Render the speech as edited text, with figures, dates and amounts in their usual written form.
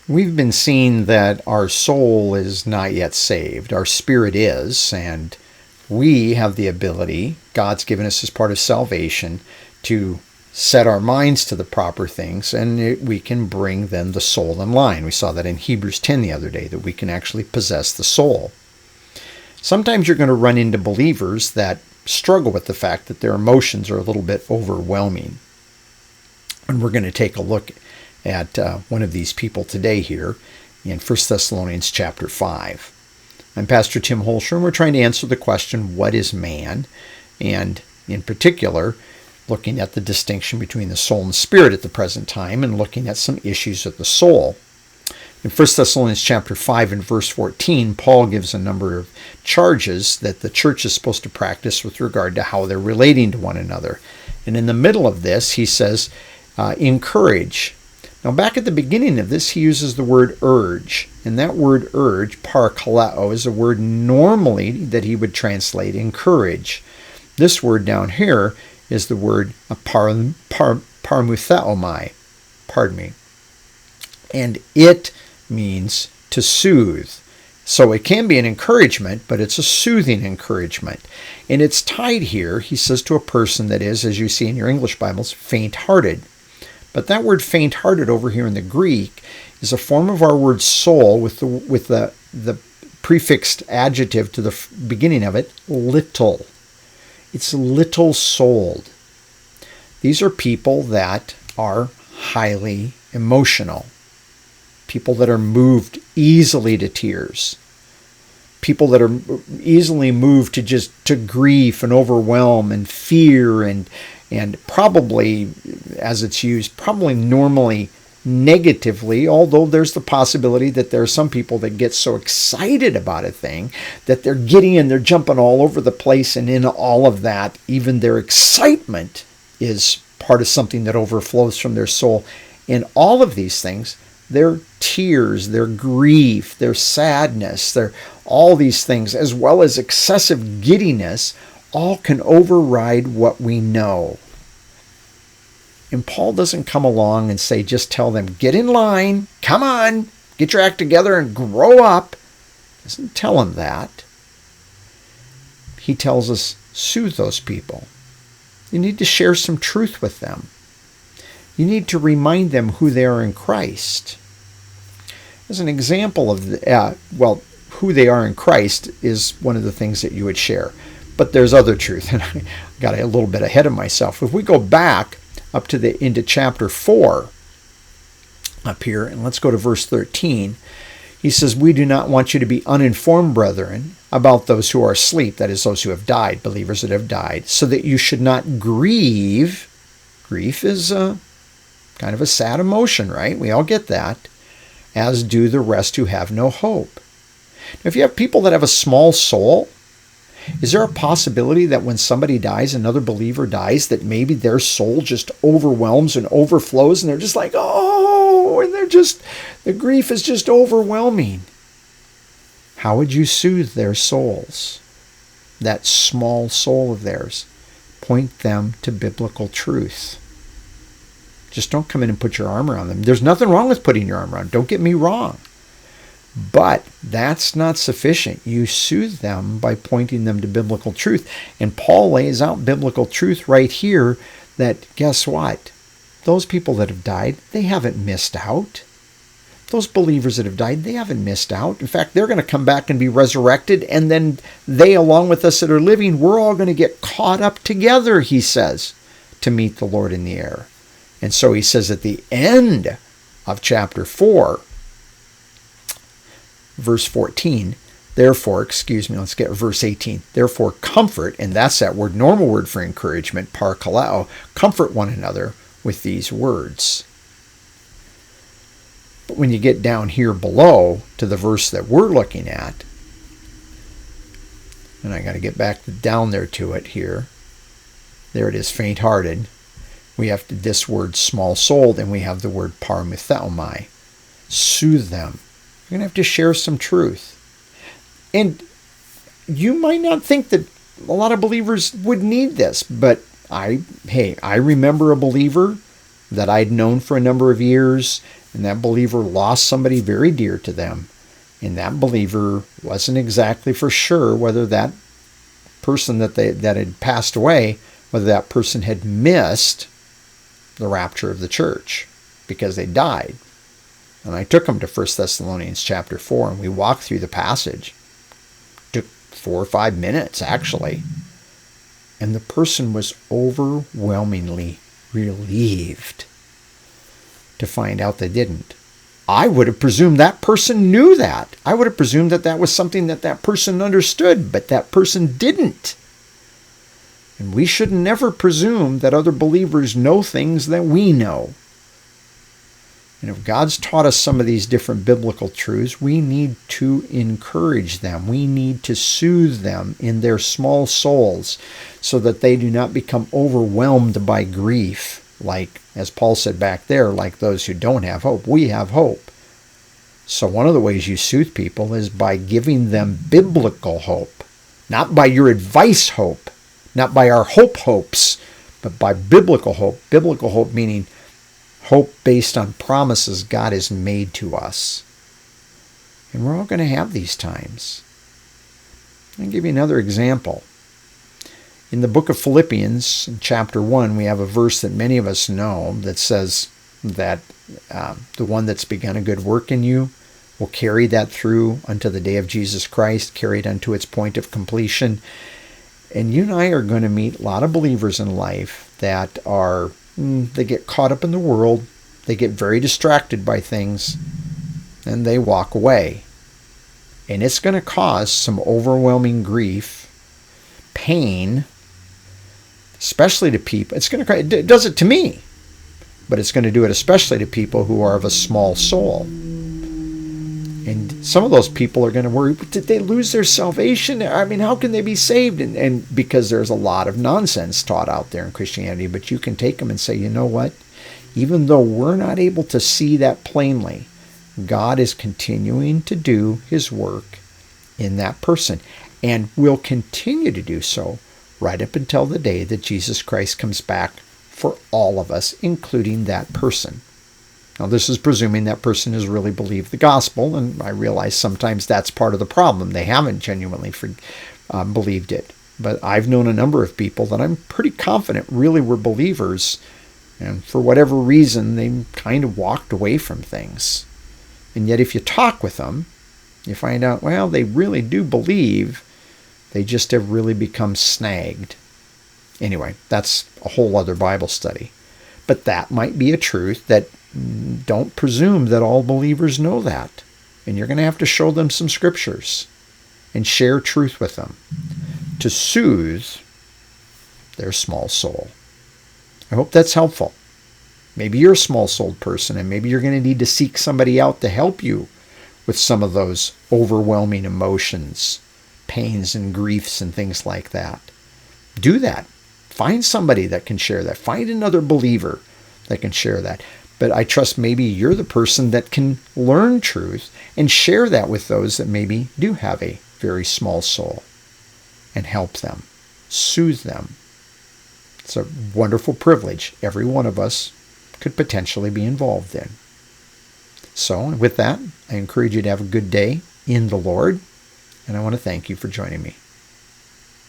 We've been seeing that our soul is not yet saved. Our spirit is, and we have the ability, God's given us as part of salvation, to set our minds to the proper things, and we can bring then the soul in line. We saw that in Hebrews 10 the other day, that we can actually possess the soul. Sometimes you're going to run into believers that struggle with the fact that their emotions are a little bit overwhelming. And we're going to take a look at one of these people today here in 1 Thessalonians chapter 5. I'm Pastor Tim Holscher, and we're trying to answer the question, what is man? And in particular, looking at the distinction between the soul and spirit at the present time, and looking at some issues of the soul. In 1 Thessalonians chapter 5 and verse 14, Paul gives a number of charges that the church is supposed to practice with regard to how they're relating to one another. And in the middle of this, he says, encourage. Now, back at the beginning of this, he uses the word urge. And that word urge, parakaleo, is a word normally that he would translate encourage. This word down here is the word parmutheomai. Pardon me. And it means to soothe. So it can be an encouragement, but it's a soothing encouragement. And it's tied here, he says, to a person that is, as you see in your English Bibles, faint-hearted. But that word faint-hearted over here in the Greek is a form of our word soul with the prefixed adjective to the beginning of it, little. It's little-souled. These are people that are highly emotional. People that are moved easily to tears. People that are easily moved to grief and overwhelm and fear and probably, as it's used, probably normally negatively, although there's the possibility that there are some people that get so excited about a thing that they're giddy and they're jumping all over the place, and in all of that, even their excitement is part of something that overflows from their soul. In all of these things, their tears, their grief, their sadness, their all these things, as well as excessive giddiness, all can override what we know. And Paul doesn't come along and say, just tell them, get in line, come on, get your act together and grow up. He doesn't tell them that. He tells us, soothe those people. You need to share some truth with them. You need to remind them who they are in Christ. As an example of who they are in Christ is one of the things that you would share. But there's other truth, and I got a little bit ahead of myself. If we go back up to into chapter 4 up here, and let's go to verse 13, he says, we do not want you to be uninformed, brethren, about those who are asleep, that is, those who have died, believers that have died, so that you should not grieve. Grief is kind of a sad emotion, right? We all get that, as do the rest who have no hope. Now, if you have people that have a small soul, is there a possibility that when somebody dies, another believer dies, that maybe their soul just overwhelms and overflows, and they're just like, oh, and the grief is just overwhelming? How would you soothe their souls? That small soul of theirs. Point them to biblical truth. Just don't come in and put your arm around them. There's nothing wrong with putting your arm around them. Don't get me wrong. But that's not sufficient. You soothe them by pointing them to biblical truth. And Paul lays out biblical truth right here that, guess what? Those people that have died, they haven't missed out. Those believers that have died, they haven't missed out. In fact, they're going to come back and be resurrected, and then they, along with us that are living, we're all going to get caught up together, he says, to meet the Lord in the air. And so he says at the end of chapter 4, verse 14, therefore, let's get verse 18. Therefore, comfort, and that's that word, normal word for encouragement, parakaleo, comfort one another with these words. But when you get down here below to the verse that we're looking at, and I got to get back down there to it here. There it is, faint-hearted. We have this word small-souled, and we have the word parmutheomai. Soothe them. You're going to have to share some truth. And you might not think that a lot of believers would need this, but I remember a believer that I'd known for a number of years, and that believer lost somebody very dear to them, and that believer wasn't exactly for sure whether that person that had passed away, whether that person had missed the rapture of the church because they died. And I took them to 1 Thessalonians chapter 4, and we walked through the passage. Took 4 or 5 minutes, actually. And the person was overwhelmingly relieved to find out they didn't. I would have presumed that person knew that. I would have presumed that that was something that that person understood, but that person didn't. And we should never presume that other believers know things that we know. And if God's taught us some of these different biblical truths, we need to encourage them. We need to soothe them in their small souls so that they do not become overwhelmed by grief, like, as Paul said back there, like those who don't have hope. We have hope. So one of the ways you soothe people is by giving them biblical hope, not by your advice hope, not by our hopes, but by biblical hope. Biblical hope meaning hope based on promises God has made to us. And we're all going to have these times. I'll give you another example. In the book of Philippians, in chapter 1, we have a verse that many of us know that says that the one that's begun a good work in you will carry that through unto the day of Jesus Christ, carry it unto its point of completion. And you and I are going to meet a lot of believers in life that they get caught up in the world, they get very distracted by things, and they walk away. And it's going to cause some overwhelming grief, pain, especially to people. It does it to me, but it's going to do it especially to people who are of a small soul. And some of those people are going to worry, did they lose their salvation? I mean, how can they be saved? And because there's a lot of nonsense taught out there in Christianity, but you can take them and say, you know what? Even though we're not able to see that plainly, God is continuing to do his work in that person and will continue to do so right up until the day that Jesus Christ comes back for all of us, including that person. Now, this is presuming that person has really believed the gospel, and I realize sometimes that's part of the problem. They haven't genuinely believed it. But I've known a number of people that I'm pretty confident really were believers, and for whatever reason, they kind of walked away from things. And yet if you talk with them, you find out, well, they really do believe, they just have really become snagged. Anyway, that's a whole other Bible study. But that might be a truth that don't presume that all believers know that. And you're going to have to show them some scriptures and share truth with them to soothe their small soul. I hope that's helpful. Maybe you're a small-souled person, and maybe you're going to need to seek somebody out to help you with some of those overwhelming emotions, pains and griefs and things like that. Do that. Find somebody that can share that. Find another believer that can share that. But I trust maybe you're the person that can learn truth and share that with those that maybe do have a very small soul and help them, soothe them. It's a wonderful privilege every one of us could potentially be involved in. So with that, I encourage you to have a good day in the Lord, and I want to thank you for joining me.